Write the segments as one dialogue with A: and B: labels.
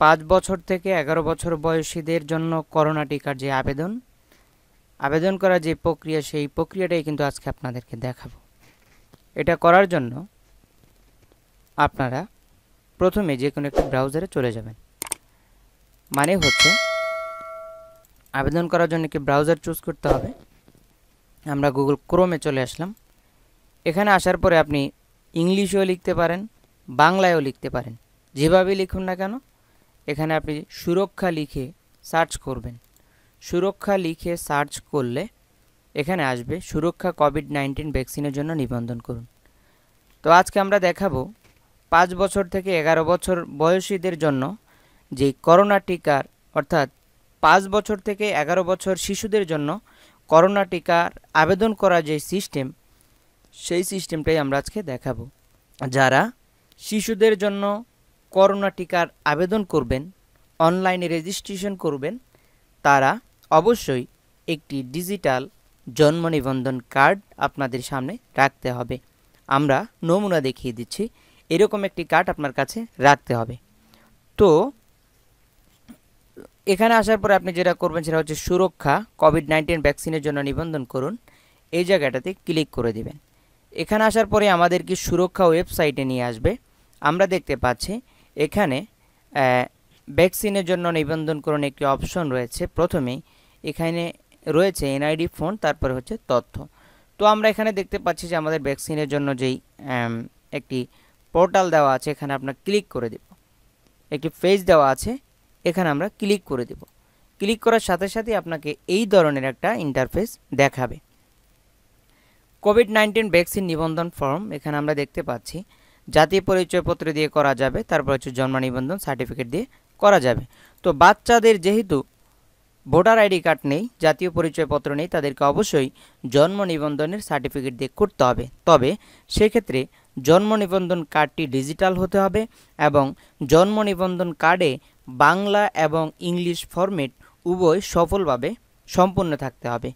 A: 5 বছর থেকে 11 বছর বয়সীদের জন্য করোনা টিকার যে আবেদন করার যে প্রক্রিয়া, সেই প্রক্রিয়াটাই কিন্তু আজকে আপনাদেরকে দেখাবো। এটা করার জন্য আপনারা প্রথমে যে কোনো একটি ব্রাউজারে চলে যাবেন। মানে হচ্ছে আবেদন করার জন্য কি ব্রাউজার চুজ করতে হবে। আমরা গুগল ক্রোমে চলে আসলাম। এখানে আসার পরে আপনি ইংলিশেও লিখতে পারেন, বাংলায়ও লিখতে পারেন, যেভাবে লিখুন না কেন। এখানে আপনি সুরক্ষা লিখে সার্চ করবেন। সুরক্ষা লিখে সার্চ করলে এখানে আসবে সুরক্ষা কোভিড-19 ভ্যাকসিনের জন্য নিবন্ধন করুন। তো আজকে আমরা দেখাবো 5 বছর থেকে 11 বছর বয়সীদের জন্য যে করোনা টিকার, অর্থাৎ 5 বছর থেকে 11 বছর শিশুদের জন্য করোনা টিকার আবেদন করার যে সিস্টেম, সেই সিস্টেমটাই আমরা আজকে দেখাবো। যারা শিশুদের জন্য করোনা টিকার আবেদন করবেন, অনলাইনে রেজিস্ট্রেশন করবেন, তারা অবশ্যই একটি ডিজিটাল জন্ম নিবন্ধন কার্ড আপনাদের সামনে রাখতে হবে। আমরা নমুনা দেখিয়ে দিচ্ছি। এরকম একটি কার্ড আপনার কাছে রাখতে হবে। তো এখানে আসার পরে আপনি যেটা করবেন সেটা হচ্ছে সুরক্ষা কোভিড-19 ভ্যাকসিনের জন্য নিবন্ধন করুন। এই জায়গাটাতে ক্লিক করে দিবেন। এখানে আসার পরে আমাদের কি সুরক্ষা ওয়েবসাইটে নিয়ে আসবে। আমরা দেখতে পাচ্ছি এখানে ভ্যাকসিনের জন্য নিবন্ধন করুন একটি অপশন রয়েছে। প্রথমেই এখানে রয়েছে এনআইডি ফোন, তারপরে হচ্ছে তথ্য। তো আমরা এখানে দেখতে পাচ্ছি যে আমাদের ভ্যাকসিনের জন্য যেই একটি পোর্টাল দেওয়া আছে, এখানে আপনার ক্লিক করে দেব। একটি পেজ দেওয়া আছে, এখানে আমরা ক্লিক করে দেব। ক্লিক করার সাথে সাথে আপনাকে এই ধরনের একটা ইন্টারফেস দেখাবে। কোভিড-19 ভ্যাকসিন নিবন্ধন ফর্ম এখানে আমরা দেখতে পাচ্ছি। জাতীয় পরিচয়পত্র দিয়ে করা যাবে, তারপর হচ্ছে জন্ম নিবন্ধন সার্টিফিকেট দিয়ে করা যাবে। তো বাচ্চাদের যেহেতু ভোটার আইডি কার্ড নেই, জাতীয় পরিচয়পত্র নেই, তাদেরকে অবশ্যই জন্ম নিবন্ধনের সার্টিফিকেট দিয়ে করতে হবে। তবে সেক্ষেত্রে জন্ম নিবন্ধন কার্ডটি ডিজিটাল হতে হবে এবং জন্ম নিবন্ধন কার্ডে বাংলা এবং ইংলিশ ফরম্যাট উভয় সফলভাবে সম্পূর্ণ থাকতে হবে।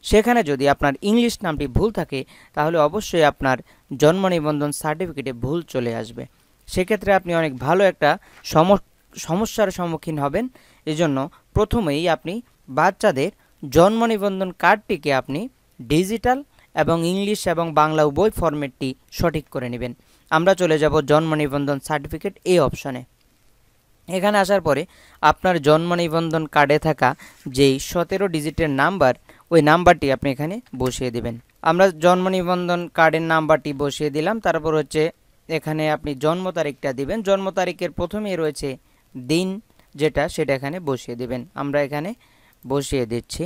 A: সেখানে যদি আপনার ইংলিশ নামটি ভুল থাকে, তাহলে অবশ্যই আপনার জন্ম নিবন্ধন সার্টিফিকেটে ভুল চলে আসবে। সেক্ষেত্রে আপনি অনেক ভালো একটা সমস্যার সম্মুখীন হবেন। এজন্য প্রথমেই আপনি বাচ্চাদের জন্ম নিবন্ধন কার্ডটিকে আপনি ডিজিটাল এবং ইংলিশ এবং বাংলা উভয় ফরম্যাটটি সঠিক করে নেবেন। আমরা চলে যাব জন্ম নিবন্ধন সার্টিফিকেট এই অপশনে। এখানে আসার পরে আপনার জন্ম নিবন্ধন কার্ডে থাকা যেই 17 ডিজিটের নাম্বার, ওই নাম্বারটি আপনি এখানে বসিয়ে দেবেন। আমরা জন্ম নিবন্ধন কার্ডের নাম্বারটি বসিয়ে দিলাম। তারপর হচ্ছে এখানে আপনি জন্ম তারিখটা দিবেন। জন্ম তারিখের প্রথমেই রয়েছে দিন, যেটা সেটা এখানে বসিয়ে দিবেন। আমরা এখানে বসিয়ে দিচ্ছি।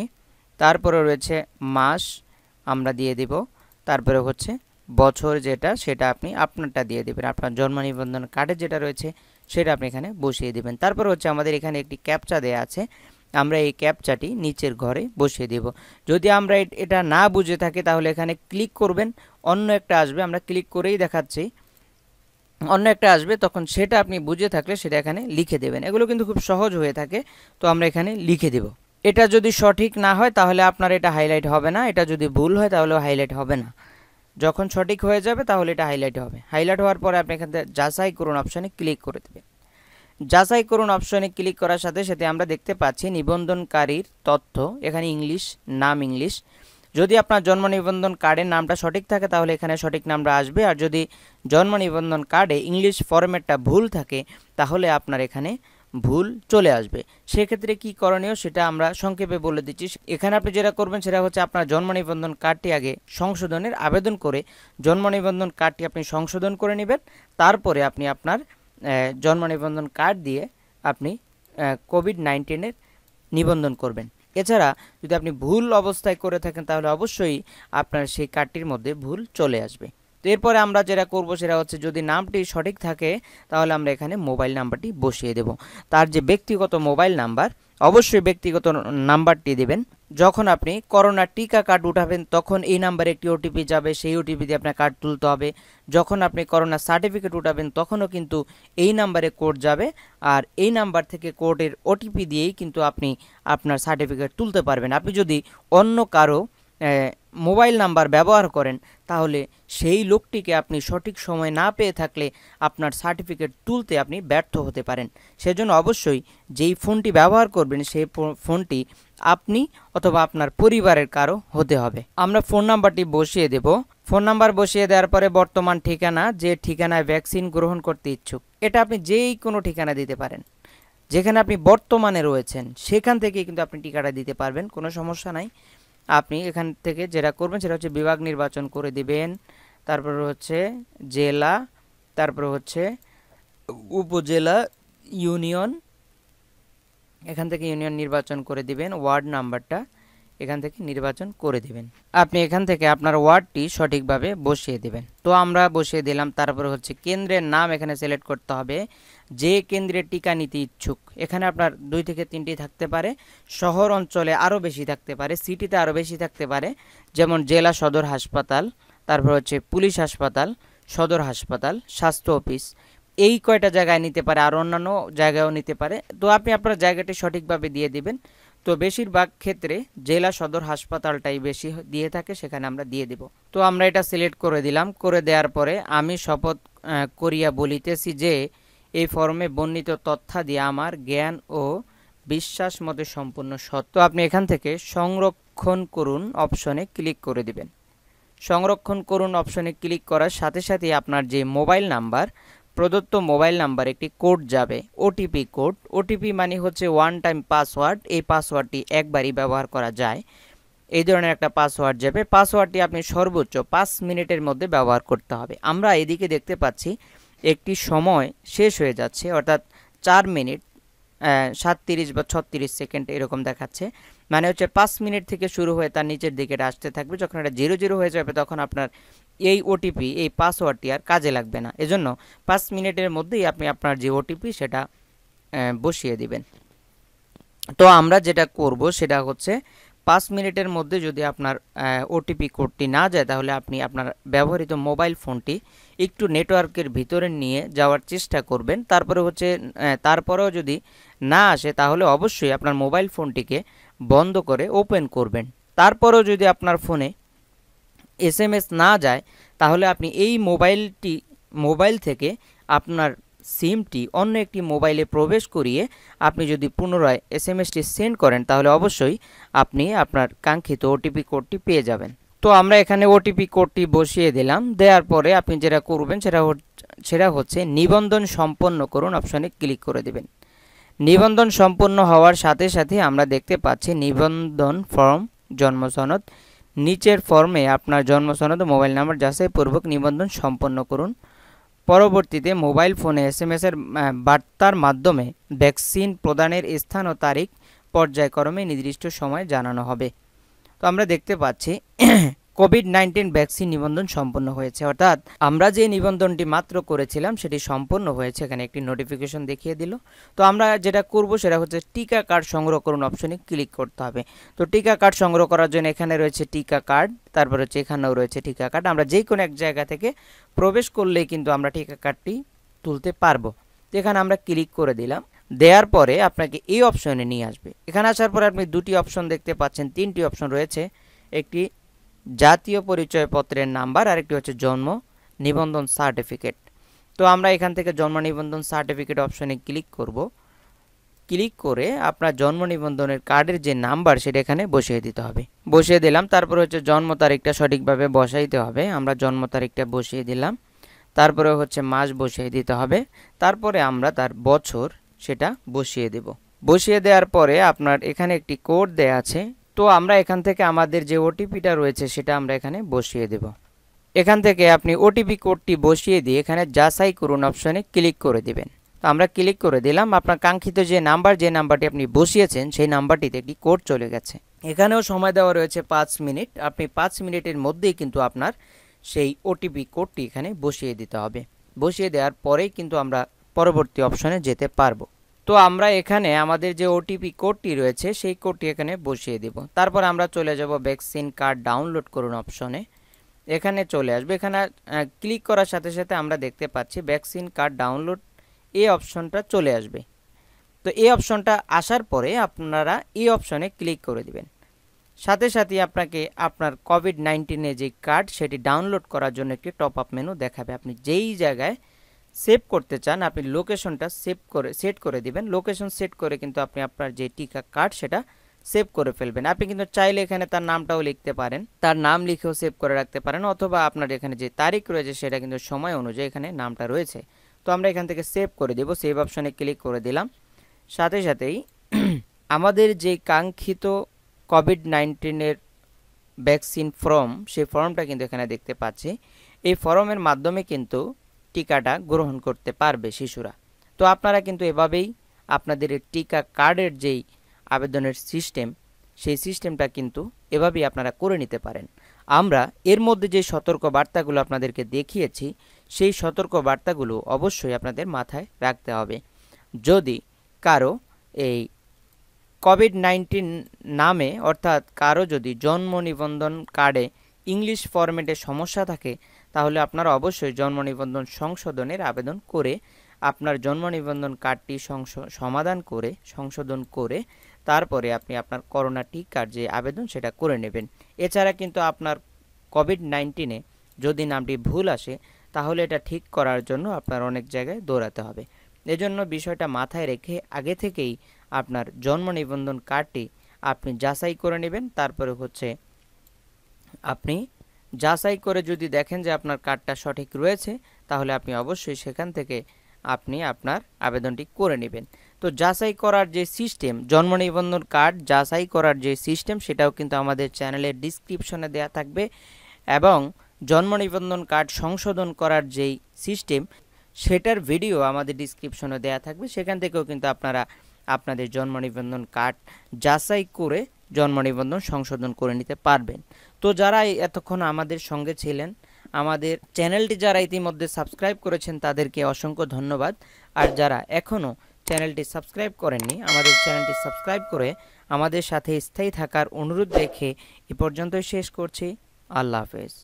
A: তারপরে রয়েছে মাস, আমরা দিয়ে দিব। তারপরে হচ্ছে বছর, যেটা সেটা আপনি আপনারটা দিয়ে দেবেন। আপনার জন্ম নিবন্ধন কার্ডে যেটা রয়েছে সেটা আপনি এখানে বসিয়ে দিবেন। তারপর হচ্ছে আমাদের এখানে একটি ক্যাপচা দেয়া আছে, আমরা এই ক্যাপচাটি নিচের ঘরে বসিয়ে দেব। যদি আমরা এটা না বুঝে থাকি, তাহলে এখানে ক্লিক করবেন, অন্য একটা আসবে। আমরা ক্লিক করেই দেখাচ্ছি, অন্য একটা আসবে, তখন সেটা আপনি বুঝে থাকলে সেটা এখানে লিখে দেবেন। এগুলো কিন্তু খুব সহজ হয়ে থাকে। তো আমরা এখানে লিখে দেব। এটা যদি সঠিক না হয় তাহলে আপনার এটা হাইলাইট হবে না, এটা যদি ভুল হয় তাহলেও হাইলাইট হবে না। যখন সঠিক হয়ে যাবে তাহলে এটা হাইলাইট হবে। হাইলাইট হওয়ার পরে আপনি এখান থেকে যাচাই করুন অপশানে ক্লিক করে দেবেন। যাচাই করুন অপশনে ক্লিক করার সাথে সাথে আমরা দেখতে পাচ্ছি নিবন্ধনকারীর তথ্য, এখানে ইংলিশ, নাম ইংলিশ। যদি আপনার জন্ম নিবন্ধন কার্ডের নামটা সঠিক থাকে তাহলে এখানে সঠিক নামটা আসবে, আর যদি জন্ম নিবন্ধন কার্ডে ইংলিশ ফরম্যাটটা ভুল থাকে তাহলে আপনার এখানে ভুল চলে আসবে। সেক্ষেত্রে কি করণীয় সেটা আমরা সংক্ষেপে বলে দিচ্ছি। এখানে আপনি যেটা করবেন সেটা হচ্ছে আপনার জন্ম নিবন্ধন কার্ডটি আগে সংশোধনের আবেদন করে জন্ম নিবন্ধন কার্ডটি আপনি সংশোধন করে নেবেন। তারপরে আপনি আপনার জন্ম নিবন্ধন কার্ড দিয়ে আপনি কোভিড-19 নিবন্ধন করবেন। এছাড়া যদি আপনি ভুল অবস্থায় করে থাকেন তাহলে অবশ্যই আপনার সেই কার্ডটির মধ্যে ভুল চলে আসবে। তো এরপরে আমরা যেটা করব সেটা হচ্ছে যদি নামটি সঠিক থাকে তাহলে আমরা এখানে মোবাইল নাম্বারটি বসিয়ে দেব। তার যে ব্যক্তিগত মোবাইল নাম্বার, অবশ্যই ব্যক্তিগত নাম্বারটি দেবেন। যখন আপনি করোনা টিকা কার্ড উঠাবেন তখন এই নাম্বারে একটি ওটিপি যাবে, সেই ওটিপি দিয়ে আপনার কার্ড তুলতে হবে। যখন আপনি করোনা সার্টিফিকেট উঠাবেন তখনও কিন্তু এই নাম্বারে কোড যাবে, আর এই নাম্বার থেকে কোডের ওটিপি দিয়েই কিন্তু আপনি আপনার সার্টিফিকেট তুলতে পারবেন। আপনি যদি অন্য কারো মোবাইল নাম্বার ব্যবহার করেন, তাহলে সেই লোকটিকে আপনি সঠিক সময় না পেয়ে থাকলে আপনার সার্টিফিকেট তুলতে আপনি ব্যর্থ হতে পারেন। সেজন্য অবশ্যই যেই ফোনটি ব্যবহার করবেন সেই ফোনটি আপনি অথবা আপনার পরিবারের কারো হতে হবে। আমরা ফোন নাম্বারটি বসিয়ে দেব। ফোন নাম্বার বসিয়ে দেওয়ার পরে বর্তমান ঠিকানা, যে ঠিকানায় ভ্যাকসিন গ্রহণ করতে ইচ্ছুক, এটা আপনি যেই কোনো ঠিকানা দিতে পারেন। যেখানে আপনি বর্তমানে রয়েছেন সেখান থেকে কিন্তু আপনি টিকাটা দিতে পারবেন, কোনো সমস্যা নাই। আপনি এখান থেকে যেটা করবেন সেটা হচ্ছে বিভাগ নির্বাচন করে দিবেন, তারপর হচ্ছে জেলা, তারপর হচ্ছে উপজেলা, ইউনিয়ন, এখান থেকে ইউনিয়ন নির্বাচন করে দিবেন। ওয়ার্ড নাম্বারটা এখান থেকে নির্বাচন করে দিবেন। আপনি এখান থেকে আপনার ওয়ার্ডটি সঠিকভাবে বসিয়ে দিবেন। তো আমরা বসিয়ে দিলাম। তারপরে হচ্ছে কেন্দ্রের নাম এখানে সিলেক্ট করতে হবে, যে কেন্দ্রে টিকা নিতে ইচ্ছুক। এখানে আপনার 2 থেকে 3টি থাকতে পারে, শহর অঞ্চলে আরও বেশি থাকতে পারে, সিটিতে আরও বেশি থাকতে পারে, যেমন জেলা সদর হাসপাতাল, তারপর হচ্ছে পুলিশ হাসপাতাল, সদর হাসপাতাল, স্বাস্থ্য অফিস, এই কয়টা জায়গায় নিতে পারে, আর অন্যান্য জায়গায়ও নিতে পারে। তো আপনি আপনার জায়গাটি সঠিকভাবে দিয়ে দিবেন। তো বেশিরভাগ ক্ষেত্রে জেলা সদর হাসপাতালটাই বেশি দিয়ে থাকে, সেখানে আমরা দিয়ে দেব। তো আমরা এটা সিলেক্ট করে দিলাম। করে দেওয়ার পরে আমি শপথ করিয়া বলিতেছি যে এই ফর্মে বর্ণিত তথ্যাদি আমার জ্ঞান ও বিশ্বাস মতে সম্পূর্ণ সত্য। আপনি এখান থেকে সংরক্ষণ করুন অপশনে ক্লিক করে দিবেন। সংরক্ষণ করুন অপশনে ক্লিক করার সাথে সাথে আপনার যে মোবাইল নাম্বার, প্রদত্ত মোবাইল নাম্বার একটি কোড যাবে, ওটিপি কোড। ওটিপি মানে হচ্ছে ওয়ান টাইম পাসওয়ার্ড। এই পাসওয়ার্ডটি একবারই ব্যবহার করা যায়, এই ধরনের একটা পাসওয়ার্ড যাবে। পাসওয়ার্ডটি আপনি সর্বোচ্চ 5 মিনিটের মধ্যে ব্যবহার করতে হবে। আমরা এদিকে দেখতে পাচ্ছি একটি সময় শেষ হয়ে যাচ্ছে, অর্থাৎ 4 মিনিট 37 বা 36 সেকেন্ড এরকম দেখাচ্ছে। মানে হচ্ছে 5 মিনিট থেকে শুরু হয়ে তার নিচের দিকে আসতে থাকবে। যখন এটা 00 হয়ে যাবে তখন আপনার এই ওটিপি, এই পাসওয়ার্ডটি আর কাজে লাগবে না। এজন্য 5 মিনিটের মধ্যেই আপনি আপনার যে ওটিপি সেটা বসিয়ে দিবেন। তো আমরা যেটা করব সেটা হচ্ছে 5 মিনিটের মধ্যে যদি আপনার ওটিপি কোডটি না যায়, তাহলে আপনি আপনার ব্যবহৃত মোবাইল ফোনটি একটু নেটওয়ার্কের ভিতরে নিয়ে যাওয়ার চেষ্টা করবেন। তারপরে হচ্ছে তারপরেও যদি না আসে, তাহলে অবশ্যই আপনার মোবাইল ফোনটিকে বন্ধ করে ওপেন করবেন। তারপরেও যদি আপনার ফোনে এসএমএস না যায়, তাহলে আপনি এই মোবাইল থেকে আপনার সিমটি অন্য একটি মোবাইলে প্রবেশ করিয়ে আপনি যদি পুনরায় এসএমএসটি সেন্ড করেন, তাহলে অবশ্যই আপনি আপনার কাঙ্ক্ষিত ওটিপি কোডটি পেয়ে যাবেন। তো আমরা এখানে ওটিপি কোডটি বসিয়ে দিলাম। দেওয়ার পরে আপনি যেটা করবেন সেটা হচ্ছে নিবন্ধন সম্পন্ন করুন অপশনে ক্লিক করে দেবেন। নিবন্ধন সম্পন্ন হওয়ার সাথে সাথে আমরা দেখতে পাচ্ছি নিবন্ধন ফর্ম, জন্ম সনদ। নিচের ফর্মে আপনার জন্ম সনদ ও মোবাইল নাম্বার যাচাইপূর্বক নিবন্ধন সম্পন্ন করুন। পরবর্তীতে মোবাইল ফোনে এসএমএসের বার্তার মাধ্যমে ভ্যাকসিন প্রদানের স্থান ও তারিখ পর্যায়ক্রমে নির্দিষ্ট সময় জানানো হবে। তো আমরা দেখতে পাচ্ছি কোভিড-19 ভ্যাকসিন নিবন্ধন সম্পন্ন হয়েছে, অর্থাৎ আমরা যে নিবন্ধনটি মাত্র করেছিলাম সেটি সম্পন্ন হয়েছে। এখানে একটি নোটিফিকেশন দেখিয়ে দিল। তো আমরা যেটা করব সেটা হচ্ছে টিকা কার্ড সংগ্রহ করুন অপশনে ক্লিক করতে হবে। তো টিকা কার্ড সংগ্রহ করার জন্য এখানে রয়েছে টিকা কার্ড, তারপর হচ্ছে এখানেও রয়েছে টিকা কার্ড। আমরা যে কোনো এক জায়গা থেকে প্রবেশ করলেই কিন্তু আমরা টিকা কার্ডটি তুলতে পারবো। তো এখানে আমরা ক্লিক করে দিলাম। দেওয়ার পরে আপনাকে এই অপশনে নিয়ে আসবে। এখানে আসার পরে আপনি 2টি অপশন দেখতে পাচ্ছেন, 3টি অপশন রয়েছে। একটি জাতীয় পরিচয়পত্রের নাম্বার, আর একটি হচ্ছে জন্ম নিবন্ধন সার্টিফিকেট। তো আমরা এখান থেকে জন্ম নিবন্ধন সার্টিফিকেট অপশনে ক্লিক করব। ক্লিক করে আপনার জন্ম নিবন্ধনের কার্ডের যে নাম্বার সেটা এখানে বসিয়ে দিতে হবে। বসিয়ে দিলাম। তারপর হচ্ছে জন্ম তারিখটা সঠিকভাবে বসাইতে হবে। আমরা জন্ম তারিখটা বসিয়ে দিলাম। তারপরে হচ্ছে মাস বসিয়ে দিতে হবে। তারপরে আমরা তার বছর সেটা বসিয়ে দেব। বসিয়ে দেওয়ার পরে আপনার এখানে একটি কোড দেয়া আছে। তো আমরা এখান থেকে আমাদের যে ওটিপিটা রয়েছে সেটা আমরা এখানে বসিয়ে দেব। এখান থেকে আপনি ওটিপি কোডটি বসিয়ে দিয়ে এখানে যাচাই করুন অপশনে ক্লিক করে দিবেন। তো আমরা ক্লিক করে দিলাম। আপনার কাঙ্ক্ষিত যে নাম্বারটি আপনি বসিয়েছেন সেই নাম্বারটিতে একটি কোড চলে গেছে। এখানেও সময় দেওয়া রয়েছে 5 মিনিট। আপনি 5 মিনিটের মধ্যেই কিন্তু আপনার সেই ওটিপি কোডটি এখানে বসিয়ে দিতে হবে। বসিয়ে দেওয়ার পরেই কিন্তু আমরা পরবর্তী অপশনে যেতে পারবো। তো আমরা এখানে আমাদের যে ওটিপি কোডটি রয়েছে সেই কোডটি এখানে বসিয়ে দেব। তারপর আমরা চলে যাব ভ্যাকসিন কার্ড ডাউনলোড করুন অপশনে। এখানে চলে আসবে। এখানে ক্লিক করার সাথে সাথে আমরা দেখতে পাচ্ছি ভ্যাকসিন কার্ড ডাউনলোড এই অপশনটা চলে আসবে। তো এই অপশনটা আসার পরে আপনারা এই অপশনে ক্লিক করে দিবেন। সাথে সাথে আপনাকে আপনার কোভিড-19 যে কার্ড সেটি ডাউনলোড করার জন্য একটি টপ আপ মেনু দেখাবে। আপনি যেই জায়গায় সেভ করতে চান আপনি লোকেশনটা সেট করে দিবেন। লোকেশন সেট করে কিন্তু আপনি আপনার যে টিকা কার্ড সেটা সেভ করে ফেলবেন। আপনি কিন্তু চাইলে এখানে তার নামটাও লিখতে পারেন, তার নাম লিখেও সেভ করে রাখতে পারেন, অথবা আপনার এখানে যে তারিখ রয়েছে সেটা কিন্তু সময় অনুযায়ী এখানে নামটা রয়েছে। তো আমরা এখান থেকে সেভ করে দেব। সেভ অপশনে ক্লিক করে দিলাম। সাথে সাথেই আমাদের যে কাঙ্ক্ষিত কোভিড-19 ভ্যাকসিন ফর্ম, সেই ফর্মটা কিন্তু এখানে দেখতে পাচ্ছি। এই ফর্মের মাধ্যমে কিন্তু টিকাটা গ্রহণ করতে পারবে শিশুরা। তো আপনারা কিন্তু এভাবেই আপনাদের টিকা কার্ডের যেই আবেদনের সিস্টেম, সেই সিস্টেমটা কিন্তু এভাবেই আপনারা করে নিতে পারেন। আমরা এর মধ্যে যে সতর্ক বার্তাগুলো আপনাদেরকে দেখিয়েছি, সেই সতর্ক বার্তাগুলো অবশ্যই আপনাদের মাথায় রাখতে হবে। যদি কারো এই কোভিড-19 নামে অর্থাৎ কারো যদি জন্ম নিবন্ধন কার্ডে ইংলিশ ফরম্যাটে সমস্যা থাকে, তাহলে আপনারা অবশ্যই জন্ম নিবন্ধন সংশোধনের আবেদন করে আপনার জন্ম নিবন্ধন কার্ডটি সংশোধন করে তারপরে আপনি আপনার করোনা টিকার যে আবেদন সেটা করে নেবেন। এছাড়া কিন্তু আপনার কোভিড-19 যদি নামটি ভুল আসে, তাহলে এটা ঠিক করার জন্য আপনার অনেক জায়গায় দৌড়াতে হবে। এজন্য বিষয়টা মাথায় রেখে আগে থেকেই আপনার জন্ম নিবন্ধন কার্ডটি আপনি যাচাই করে নেবেন। তারপরে হচ্ছে আপনি যাচাই করে যদি দেখেন যে আপনার কার্ডটা সঠিক রয়েছে, তাহলে আপনি অবশ্যই সেখান থেকে আপনি আপনার আবেদনটি করে নেবেন। তো যাচাই করার যে সিস্টেম, জন্ম নিবন্ধন কার্ড যাচাই করার যে সিস্টেম, সেটাও কিন্তু আমাদের চ্যানেলের ডিসক্রিপশনে দেওয়া থাকবে, এবং জন্ম নিবন্ধন কার্ড সংশোধন করার যেই সিস্টেম সেটার ভিডিও আমাদের ডিসক্রিপশনে দেওয়া থাকবে। সেখান থেকেও কিন্তু আপনারা আপনাদের জন্ম নিবন্ধন কার্ড যাচাই করে জন্ম নিবন্ধন সংশোধন করে নিতে পারবেন। তো যারা এতক্ষণ আমাদের সঙ্গে ছিলেন, আমাদের চ্যানেলটি যারা ইতিমধ্যে সাবস্ক্রাইব করেছেন তাদেরকে অসংখ্য ধন্যবাদ। আর যারা এখনও চ্যানেলটি সাবস্ক্রাইব করেননি, আমাদের চ্যানেলটি সাবস্ক্রাইব করে আমাদের সাথে স্থায়ী থাকার অনুরোধ রেখে এ পর্যন্তই শেষ করছি। আল্লাহ হাফেজ।